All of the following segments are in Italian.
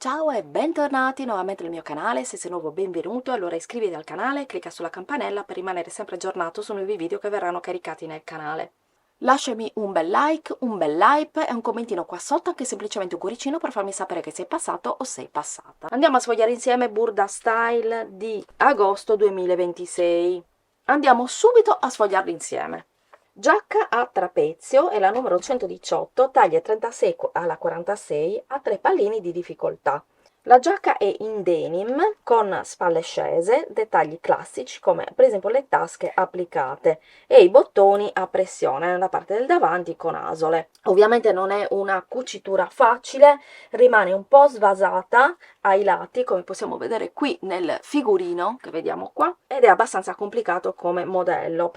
Ciao e bentornati nuovamente nel mio canale. Se sei nuovo benvenuto, allora iscriviti al canale e clicca sulla campanella per rimanere sempre aggiornato su nuovi video che verranno caricati nel canale. Lasciami un bel like, un bel like e un commentino qua sotto, anche semplicemente un cuoricino per farmi sapere che sei passato o sei passata. Andiamo a sfogliare insieme Burda Style di agosto 2026. Andiamo subito a sfogliarlo insieme. Giacca a trapezio è la numero 118, taglie 36 alla 46 a 3 pallini di difficoltà. La giacca è in denim con spalle scese, dettagli classici come per esempio le tasche applicate e i bottoni a pressione nella parte del davanti con asole. Ovviamente non è una cucitura facile, rimane un po' svasata ai lati come possiamo vedere qui nel figurino che vediamo qua, ed è abbastanza complicato come modello.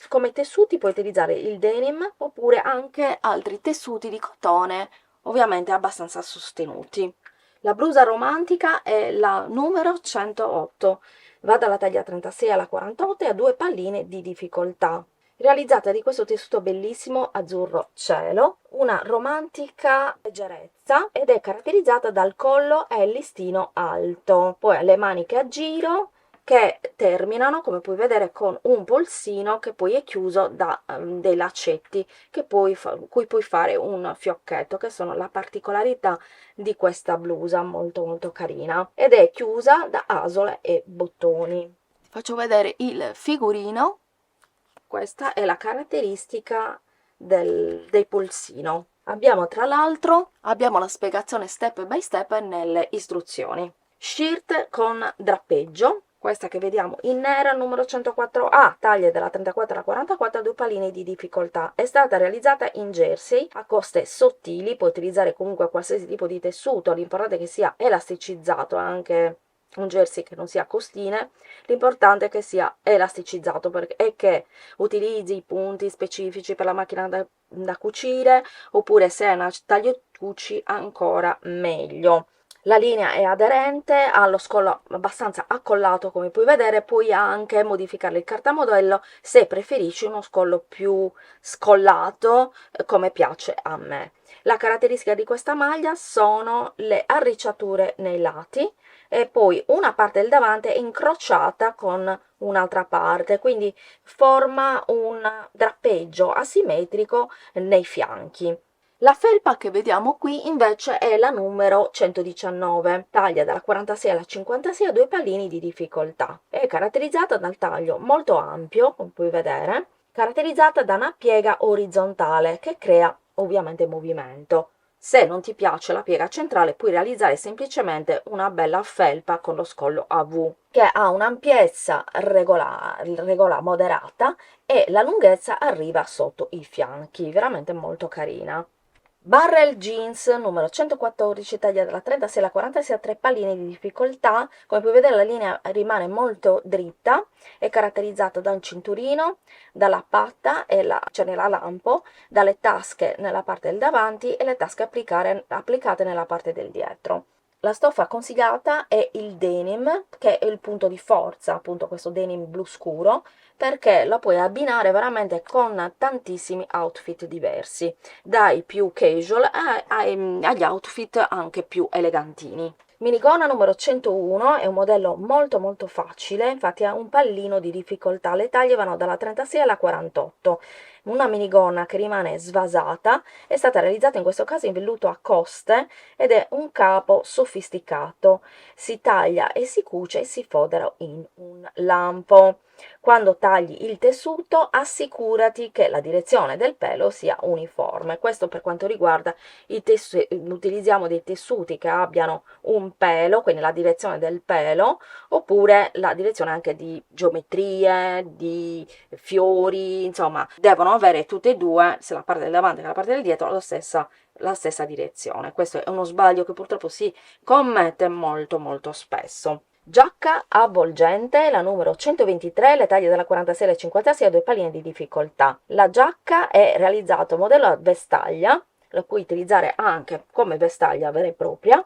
Come tessuti puoi utilizzare il denim oppure anche altri tessuti di cotone, ovviamente abbastanza sostenuti. La blusa romantica è la numero 108, va dalla taglia 36 alla 48 e ha 2 palline di difficoltà. Realizzata di questo tessuto bellissimo azzurro cielo, una romantica leggerezza ed è caratterizzata dal collo e il listino alto. Poi ha le maniche a giro che terminano, come puoi vedere, con un polsino che poi è chiuso da dei lacetti cui puoi fare un fiocchetto, che sono la particolarità di questa blusa molto carina, ed è chiusa da asole e bottoni. Faccio vedere il figurino. Questa è la caratteristica del polsino. Abbiamo tra l'altro la spiegazione step by step nelle istruzioni. Shirt con drappeggio, questa che vediamo in nera, numero 104A, taglie dalla 34 alla 44, 2 palline di difficoltà. È stata realizzata in jersey a coste sottili, puoi utilizzare comunque qualsiasi tipo di tessuto, l'importante è che sia elasticizzato, anche un jersey che non sia costine, l'importante è che sia elasticizzato e che utilizzi i punti specifici per la macchina da cucire, oppure se è una taglio cuci ancora meglio. La linea è aderente, ha lo scollo abbastanza accollato come puoi vedere, puoi anche modificare il cartamodello se preferisci uno scollo più scollato come piace a me. La caratteristica di questa maglia sono le arricciature nei lati e poi una parte del davanti è incrociata con un'altra parte, quindi forma un drappeggio asimmetrico nei fianchi. La felpa che vediamo qui invece è la numero 119, taglia dalla 46 alla 56 a 2 pallini di difficoltà. È caratterizzata dal taglio molto ampio, come puoi vedere, caratterizzata da una piega orizzontale che crea ovviamente movimento. Se non ti piace la piega centrale, puoi realizzare semplicemente una bella felpa con lo scollo a V, che ha un'ampiezza regolare moderata e la lunghezza arriva sotto i fianchi, veramente molto carina. Barrel jeans numero 114, taglia dalla 36 alla 46 a 3 palline di difficoltà. Come puoi vedere la linea rimane molto dritta, è caratterizzata da un cinturino, dalla patta cioè nella lampo, dalle tasche nella parte del davanti e le tasche applicate nella parte del dietro. La stoffa consigliata è il denim, che è il punto di forza, appunto questo denim blu scuro, perché la puoi abbinare veramente con tantissimi outfit diversi, dai più casual agli outfit anche più elegantini. Minigonna numero 101 è un modello molto facile, infatti ha un pallino di difficoltà, le taglie vanno dalla 36 alla 48. Una minigonna che rimane svasata, è stata realizzata in questo caso in velluto a coste ed è un capo sofisticato, si taglia e si cuce e si fodera in un lampo. Quando tagli il tessuto assicurati che la direzione del pelo sia uniforme. Questo per quanto riguarda utilizziamo dei tessuti che abbiano un pelo, quindi la direzione del pelo, oppure la direzione anche di geometrie, di fiori, insomma, devono avere tutte e due, sia la parte del davanti che la parte del dietro, la stessa direzione. Questo è uno sbaglio che purtroppo si commette molto spesso. Giacca avvolgente, la numero 123, le taglie dalla 46 alla 56 a 2 palline di difficoltà. La giacca è realizzata modello a vestaglia, la puoi utilizzare anche come vestaglia vera e propria,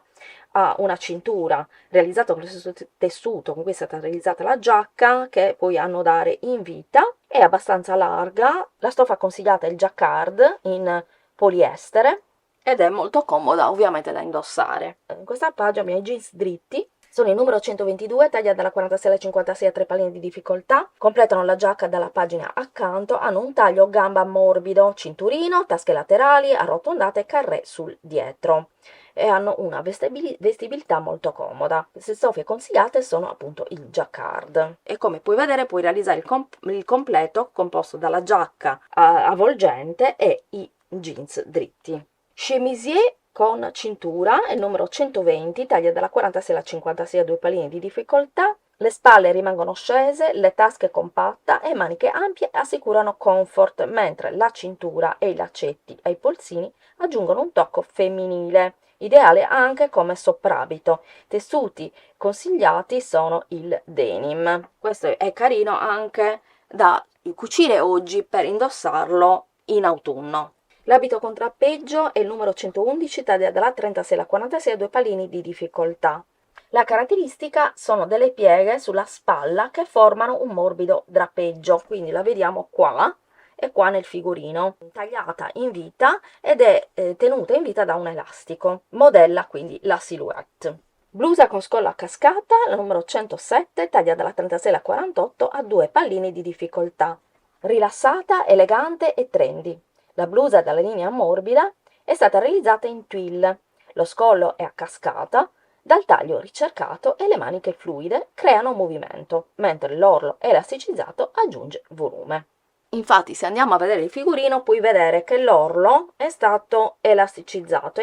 ha una cintura realizzata con lo stesso tessuto con cui è stata realizzata la giacca, che puoi annodare in vita, è abbastanza larga, la stoffa consigliata è il jacquard in poliestere, ed è molto comoda ovviamente da indossare. In questo appaggio abbiamo i jeans dritti, sono il numero 122, taglia dalla 46 alla 56 a 3 palline di difficoltà, completano la giacca dalla pagina accanto, hanno un taglio gamba morbido, cinturino, tasche laterali, arrotondate e carré sul dietro e hanno una vestibilità molto comoda. Le stoffe consigliate sono appunto il jacquard e come puoi vedere puoi realizzare il completo composto dalla giacca avvolgente e i jeans dritti. Chemisier con cintura, il numero 120, taglia dalla 46 alla 56 a 2 palline di difficoltà, le spalle rimangono scese, le tasche compatta e maniche ampie assicurano comfort, mentre la cintura e i laccetti ai polsini aggiungono un tocco femminile, ideale anche come soprabito. Tessuti consigliati sono il denim. Questo è carino anche da cucire oggi per indossarlo in autunno. L'abito contrappeggio è il numero 111, taglia dalla 36 alla 46 a 2 pallini di difficoltà. La caratteristica sono delle pieghe sulla spalla che formano un morbido drappeggio, quindi la vediamo qua e qua nel figurino, tagliata in vita ed è tenuta in vita da un elastico, modella quindi la silhouette. Blusa con scollo a cascata, la numero 107, taglia dalla 36 alla 48 a 2 pallini di difficoltà. Rilassata, elegante e trendy. La blusa dalla linea morbida è stata realizzata in twill, lo scollo è a cascata, dal taglio ricercato e le maniche fluide creano movimento, mentre l'orlo elasticizzato aggiunge volume. Infatti, se andiamo a vedere il figurino, puoi vedere che l'orlo è stato elasticizzato,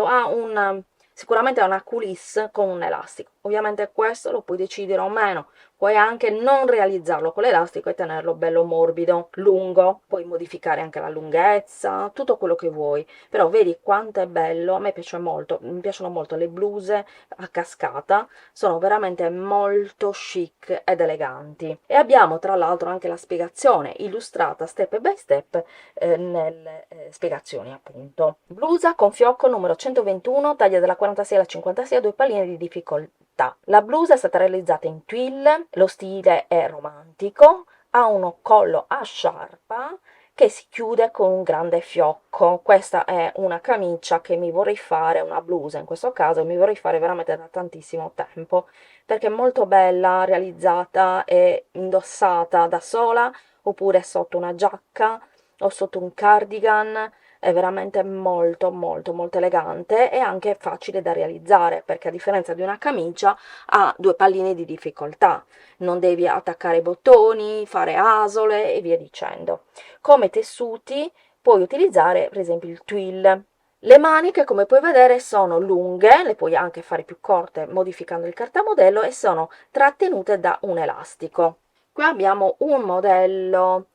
ha sicuramente ha una coulisse con un elastico. Ovviamente questo lo puoi decidere o meno, puoi anche non realizzarlo con l'elastico e tenerlo bello morbido, lungo, puoi modificare anche la lunghezza, tutto quello che vuoi, però vedi quanto è bello, a me piace molto, mi piacciono molto le bluse a cascata, sono veramente molto chic ed eleganti. E abbiamo tra l'altro anche la spiegazione illustrata step by step nelle spiegazioni appunto. Blusa con fiocco numero 121, taglia dalla 46 alla 56 a 2 palline di difficoltà. La blusa è stata realizzata in twill, lo stile è romantico, ha uno collo a sciarpa che si chiude con un grande fiocco. Questa è una camicia che mi vorrei fare, una blusa in questo caso, mi vorrei fare veramente da tantissimo tempo, perché è molto bella, realizzata e indossata da sola, oppure sotto una giacca o sotto un cardigan. È veramente molto molto molto elegante e anche facile da realizzare, perché a differenza di una camicia ha 2 palline di difficoltà, non devi attaccare i bottoni, fare asole e via dicendo. Come tessuti puoi utilizzare per esempio il twill. Le maniche, come puoi vedere, sono lunghe, le puoi anche fare più corte modificando il cartamodello e sono trattenute da un elastico. Qui abbiamo un modello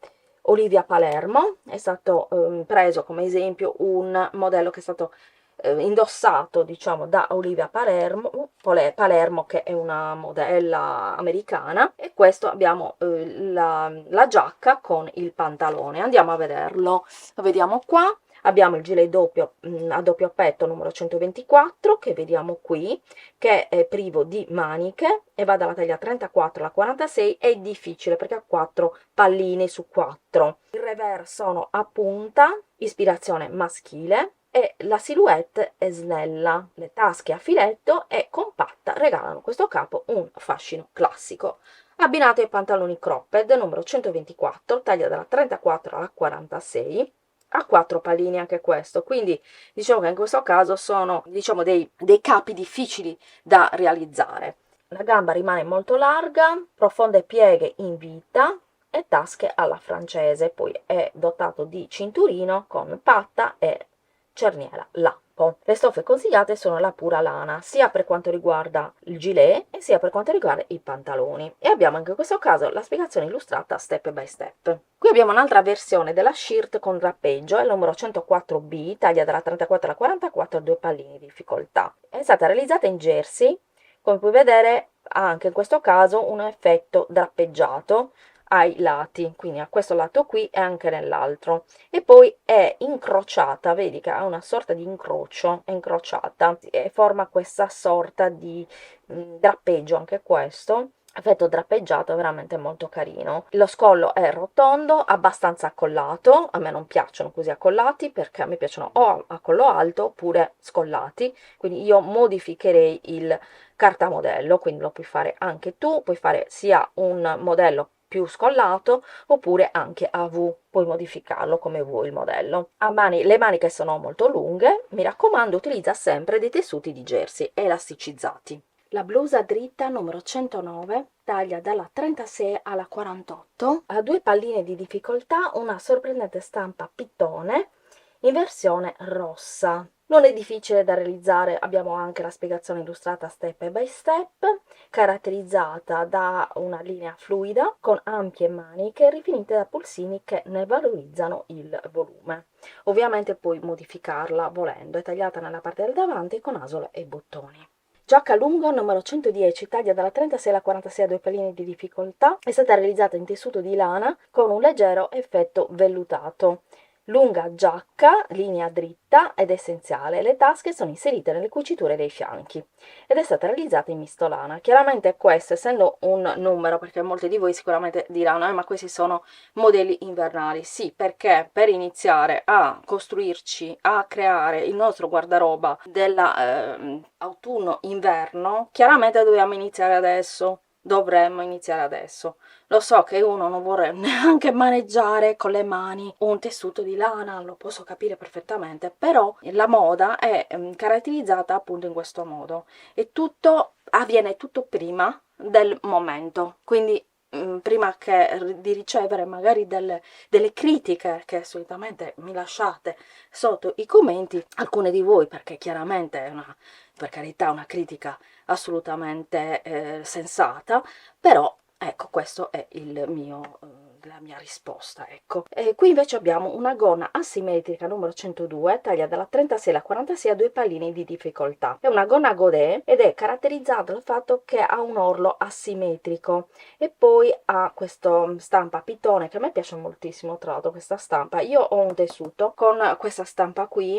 Olivia Palermo, è stato preso come esempio un modello che è stato indossato, diciamo, da Olivia Palermo, che è una modella americana, e questo abbiamo la giacca con il pantalone. Andiamo a vederlo, lo vediamo qua. Abbiamo il gilet doppio a doppio petto numero 124 che vediamo qui, che è privo di maniche e va dalla taglia 34 alla 46, è difficile perché ha 4 palline su 4. Il revers sono a punta, ispirazione maschile, e la silhouette è snella, le tasche a filetto e compatta regalano questo capo un fascino classico. Abbinato ai pantaloni cropped numero 124, taglia dalla 34 alla 46, ha 4 palline anche questo, quindi diciamo che in questo caso sono, diciamo, dei capi difficili da realizzare. La gamba rimane molto larga, profonde pieghe in vita e tasche alla francese, poi è dotato di cinturino con patta e cerniera lampo. Le stoffe consigliate sono la pura lana, sia per quanto riguarda il gilet e sia per quanto riguarda i pantaloni. E abbiamo anche in questo caso la spiegazione illustrata step by step. Qui abbiamo un'altra versione della shirt con drappeggio, è il numero 104B, taglia dalla 34 alla 44 a 2 pallini di difficoltà. È stata realizzata in jersey, come puoi vedere ha anche in questo caso un effetto drappeggiato ai lati, quindi a questo lato qui e anche nell'altro, e poi è incrociata, vedi che ha una sorta di incrocio, è incrociata e forma questa sorta di drappeggio anche questo. effetto drappeggiato, è veramente molto carino. Lo scollo è rotondo, abbastanza accollato, a me non piacciono così accollati perché a me piacciono o a collo alto oppure scollati, quindi io modificherei il cartamodello, quindi lo puoi fare anche tu, puoi fare sia un modello più scollato oppure anche a V, puoi modificarlo come vuoi il modello. Le maniche sono molto lunghe, mi raccomando utilizza sempre dei tessuti di jersey elasticizzati. La blusa dritta numero 109, taglia dalla 36 alla 48, ha due palline di difficoltà, una sorprendente stampa pitone in versione rossa. Non è difficile da realizzare, abbiamo anche la spiegazione illustrata step by step, caratterizzata da una linea fluida con ampie maniche rifinite da pulsini che ne valorizzano il volume. Ovviamente puoi modificarla volendo, è tagliata nella parte del davanti con asole e bottoni. Giacca lunga numero 110, taglia dalla 36 alla 46 a due palline di difficoltà, è stata realizzata in tessuto di lana con un leggero effetto vellutato. Lunga giacca, linea dritta ed essenziale, le tasche sono inserite nelle cuciture dei fianchi ed è stata realizzata in mistolana. Chiaramente questo, essendo un numero, perché molti di voi sicuramente diranno ma questi sono modelli invernali, sì, perché per iniziare a costruirci, a creare il nostro guardaroba dell'autunno-inverno, chiaramente dobbiamo iniziare adesso. Dovremmo iniziare adesso. Lo so che uno non vorrebbe neanche maneggiare con le mani un tessuto di lana, lo posso capire perfettamente, però la moda è caratterizzata appunto in questo modo e tutto avviene tutto prima del momento, quindi prima di ricevere magari delle critiche che solitamente mi lasciate sotto i commenti, alcune di voi, perché chiaramente è una, per carità, una critica assolutamente sensata, però ecco, questo è la mia risposta, ecco. Qui invece abbiamo una gonna asimmetrica numero 102, taglia dalla 36 alla 46 a due palline di difficoltà. È una gonna godè ed è caratterizzata dal fatto che ha un orlo asimmetrico e poi ha questa stampa pitone che a me piace moltissimo, tra l'altro questa stampa. Io ho un tessuto con questa stampa qui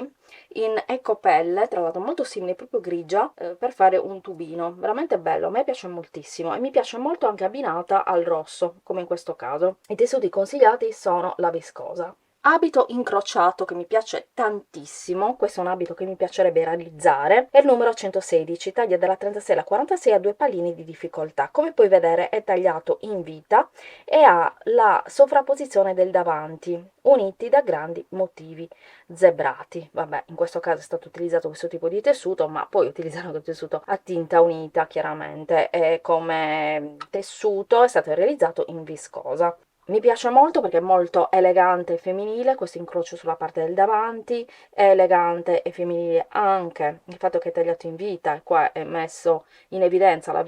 in ecopelle, tra l'altro molto simile, proprio grigia, per fare un tubino, veramente bello, a me piace moltissimo e mi piace molto anche abbinata al rosso, come in questo caso. I tessuti consigliati sono la viscosa. Abito incrociato che mi piace tantissimo, questo è un abito che mi piacerebbe realizzare, è il numero 116, taglia dalla 36 alla 46 a due palline di difficoltà. Come puoi vedere è tagliato in vita e ha la sovrapposizione del davanti, uniti da grandi motivi zebrati. Vabbè, in questo caso è stato utilizzato questo tipo di tessuto, ma poi utilizzando il tessuto a tinta unita chiaramente, e come tessuto è stato realizzato in viscosa. Mi piace molto perché è molto elegante e femminile questo incrocio sulla parte del davanti, è elegante e femminile anche il fatto che è tagliato in vita e qua è messa in evidenza la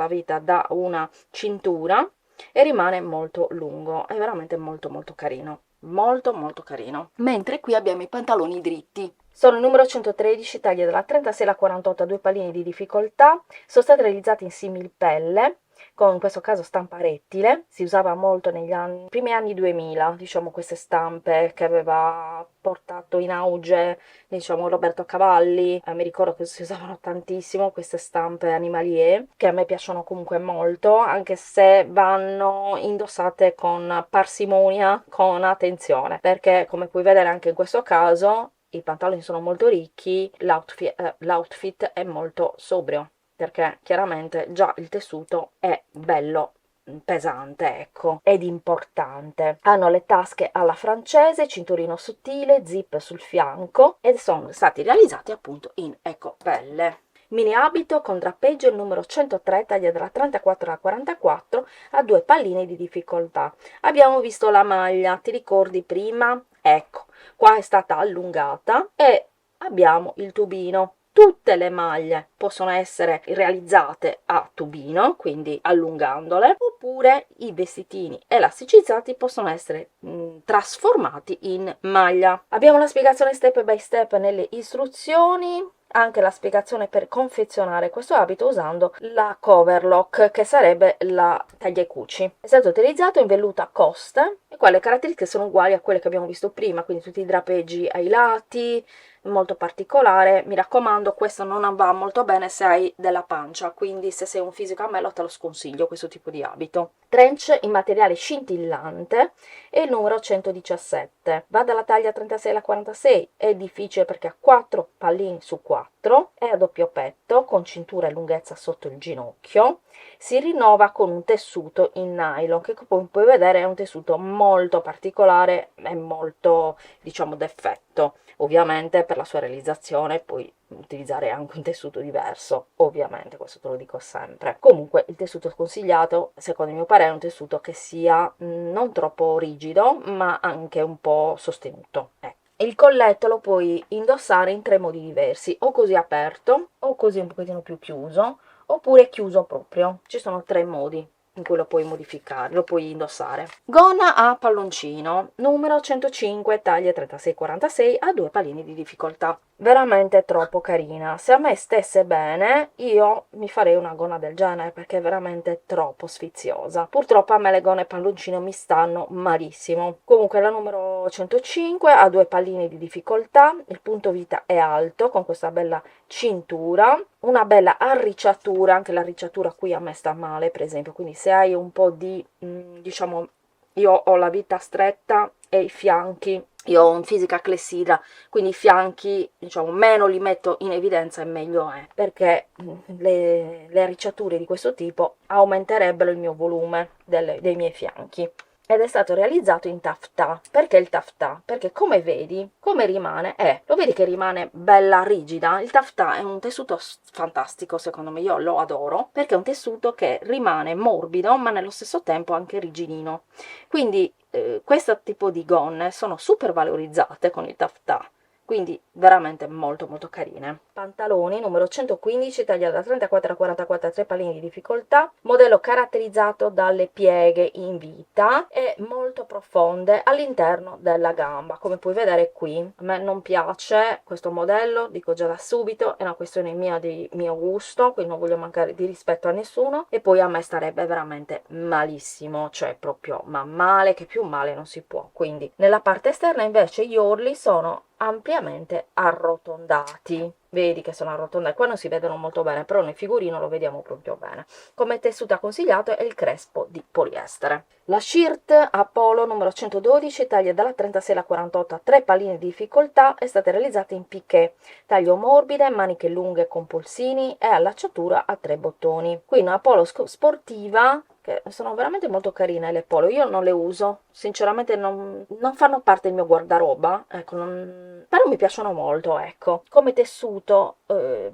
vita da una cintura e rimane molto lungo, è veramente molto molto carino, molto molto carino. Mentre qui abbiamo i pantaloni dritti. Sono il numero 113, taglia dalla 36 alla 48 a due palline di difficoltà, sono stati realizzati in similpelle, con in questo caso stampa rettile, si usava molto negli primi anni 2000, diciamo queste stampe che aveva portato in auge, diciamo Roberto Cavalli, mi ricordo che si usavano tantissimo queste stampe animalier, che a me piacciono comunque molto, anche se vanno indossate con parsimonia, con attenzione, perché come puoi vedere anche in questo caso i pantaloni sono molto ricchi, l'outfit è molto sobrio, perché chiaramente già il tessuto è bello pesante, ecco, ed importante. Hanno le tasche alla francese, cinturino sottile, zip sul fianco ed sono stati realizzati appunto in ecopelle. Mini abito con drappeggio il numero 103, taglia dalla 34 alla 44 a due palline di difficoltà. Abbiamo visto la maglia, ti ricordi prima? Ecco, qua è stata allungata e abbiamo il tubino. Tutte le maglie possono essere realizzate a tubino, quindi allungandole, oppure i vestitini elasticizzati possono essere trasformati in maglia. Abbiamo la spiegazione step by step nelle istruzioni, anche la spiegazione per confezionare questo abito usando la coverlock, che sarebbe la taglia e cuci. È stato utilizzato in velluto a coste e qua le caratteristiche sono uguali a quelle che abbiamo visto prima, quindi tutti i drapeggi ai lati, molto particolare. Mi raccomando, questo non va molto bene se hai della pancia, quindi se sei un fisico a mello te lo sconsiglio questo tipo di abito. Trench in materiale scintillante e il numero 117. Va dalla taglia 36 alla 46, è difficile perché ha 4 pallini su 4, è a doppio petto con cintura e lunghezza sotto il ginocchio, si rinnova con un tessuto in nylon che come puoi vedere è un tessuto molto particolare e molto, diciamo, d'effetto. Ovviamente per la sua realizzazione puoi utilizzare anche un tessuto diverso, ovviamente, questo te lo dico sempre. Comunque il tessuto consigliato, secondo il mio parere, è un tessuto che sia non troppo rigido, ma anche un po' sostenuto. Il colletto lo puoi indossare in 3 modi diversi, o così aperto, o così un pochettino più chiuso, oppure chiuso proprio. Ci sono 3 modi in cui lo puoi modificare, lo puoi indossare. Gonna a palloncino, numero 105, taglie 36-46, a 2 pallini di difficoltà. Veramente troppo carina. Se a me stesse bene, io mi farei una gonna del genere perché è veramente troppo sfiziosa. Purtroppo a me le gonne palloncino mi stanno malissimo. Comunque la numero 105 ha 2 pallini di difficoltà, il punto vita è alto con questa bella cintura, una bella arricciatura, anche l'arricciatura qui a me sta male, per esempio, quindi se hai un po' di, diciamo, io ho la vita stretta e i fianchi, io ho un fisica clessidra, quindi i fianchi, diciamo, meno li metto in evidenza e meglio è, perché le arricciature di questo tipo aumenterebbero il mio volume dei miei fianchi. Ed è stato realizzato in taffetà. Perché il taffetà? Perché come vedi, come rimane, lo vedi che rimane bella rigida? Il taffetà è un tessuto fantastico, secondo me, io lo adoro, perché è un tessuto che rimane morbido, ma nello stesso tempo anche rigidino. Quindi questo tipo di gonne sono super valorizzate con il taffetà, quindi veramente molto molto carine. Pantaloni numero 115, taglia da 34 a 44, 3 pallini di difficoltà, modello caratterizzato dalle pieghe in vita e molto profonde all'interno della gamba, come puoi vedere qui. A me non piace questo modello, dico già da subito, è una questione mia di mio gusto, quindi non voglio mancare di rispetto a nessuno, e poi a me starebbe veramente malissimo, cioè proprio ma male, che più male non si può. Quindi nella parte esterna invece gli orli sono ampiamente arrotondati, vedi che sono arrotondati, qua non si vedono molto bene, però nel figurino lo vediamo proprio bene. Come tessuto consigliato è il crespo di poliestere. La shirt a polo numero 112, taglia dalla 36 alla 48, a 3 palline di difficoltà, è stata realizzata in piqué, taglio morbide, maniche lunghe con polsini e allacciatura a 3 bottoni. Qui una polo sportiva, che sono veramente molto carine le polo, io non le uso, sinceramente non fanno parte del mio guardaroba, ecco, però mi piacciono molto, ecco. Come tessuto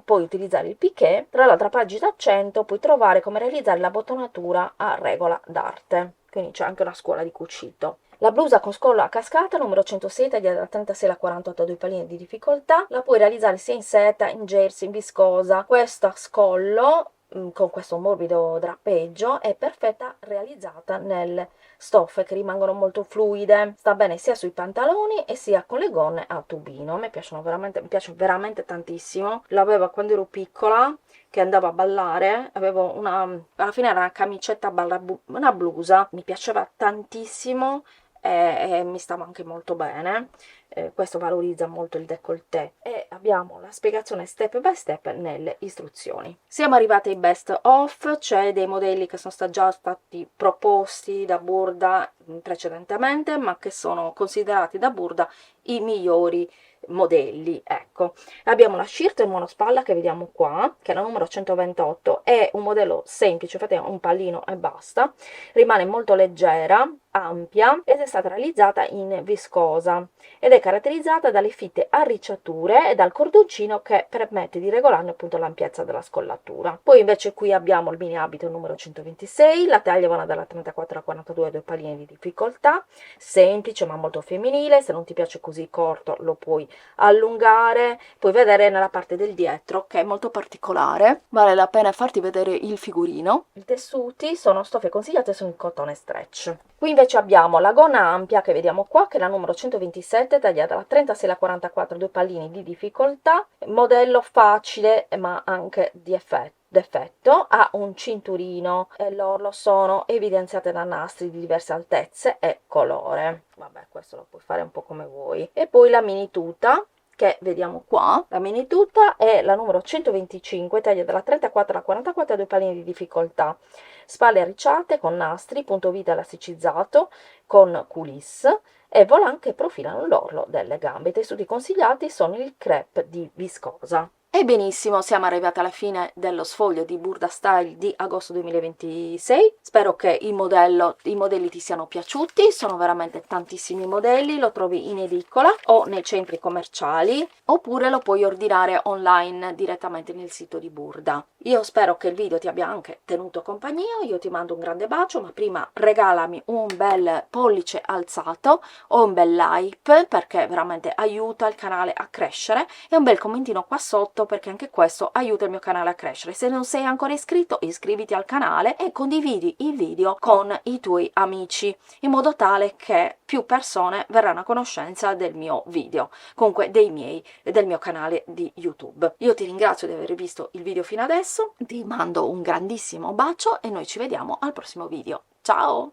puoi utilizzare il piqué, tra l'altra pagina 100 puoi trovare come realizzare la bottonatura a regola d'arte, quindi c'è anche una scuola di cucito. La blusa con scollo a cascata numero 106, taglia da 36 alla 48, 2 palline di difficoltà, la puoi realizzare sia in seta, in jersey, in viscosa. Questo a scollo con questo morbido drappeggio è perfetta, realizzata nelle stoffe che rimangono molto fluide, sta bene sia sui pantaloni e sia con le gonne a tubino. Mi piace veramente tantissimo, l'avevo quando ero piccola, che andavo a ballare, avevo alla fine era una camicetta una blusa, mi piaceva tantissimo e mi stava anche molto bene. Questo valorizza molto il décolleté e abbiamo la spiegazione step by step nelle istruzioni. Siamo arrivati ai best of, cioè dei modelli che sono già stati proposti da Burda precedentemente, ma che sono considerati da Burda i migliori modelli. Ecco, abbiamo la shirt in monospalla che vediamo qua, che è la numero 128, è un modello semplice, infatti è un pallino e basta, rimane molto leggera, ampia ed è stata realizzata in viscosa ed è caratterizzata dalle fitte arricciature e dal cordoncino che permette di regolarne appunto l'ampiezza della scollatura. Poi invece qui abbiamo il mini abito numero 126, la taglia va dalla 34 alla 42, 2 palline di difficoltà, semplice ma molto femminile. Se non ti piace così corto lo puoi allungare, puoi vedere nella parte del dietro che è molto particolare, vale la pena farti vedere il figurino. I tessuti sono stoffe consigliate, sono in cotone stretch. Qui invece abbiamo la gonna ampia che vediamo qua, che è la numero 127, tagliata da 36 alla 44, 2 pallini di difficoltà, modello facile ma anche di d'effetto, ha un cinturino e l'orlo sono evidenziate da nastri di diverse altezze e colore. Vabbè, questo lo puoi fare un po' come vuoi. E poi la mini tuta che vediamo qua, la mini tuta è la numero 125, taglia dalla 34 alla 44, 2 palline di difficoltà, spalle arricciate con nastri, punto vita elasticizzato con coulisse e volant che profilano l'orlo delle gambe. I tessuti consigliati sono il crepe di viscosa. E benissimo, siamo arrivati alla fine dello sfoglio di Burda Style di agosto 2026. Spero che i modelli ti siano piaciuti, sono veramente tantissimi modelli, lo trovi in edicola o nei centri commerciali, oppure lo puoi ordinare online direttamente nel sito di Burda. Io spero che il video ti abbia anche tenuto compagnia, io ti mando un grande bacio, ma prima regalami un bel pollice alzato o un bel like, perché veramente aiuta il canale a crescere, e un bel commentino qua sotto, perché anche questo aiuta il mio canale a crescere. Se non sei ancora iscritto, iscriviti al canale e condividi il video con i tuoi amici, in modo tale che più persone verranno a conoscenza del mio video, comunque del mio canale di YouTube. Io ti ringrazio di aver visto il video fino adesso, ti mando un grandissimo bacio e noi ci vediamo al prossimo video. Ciao!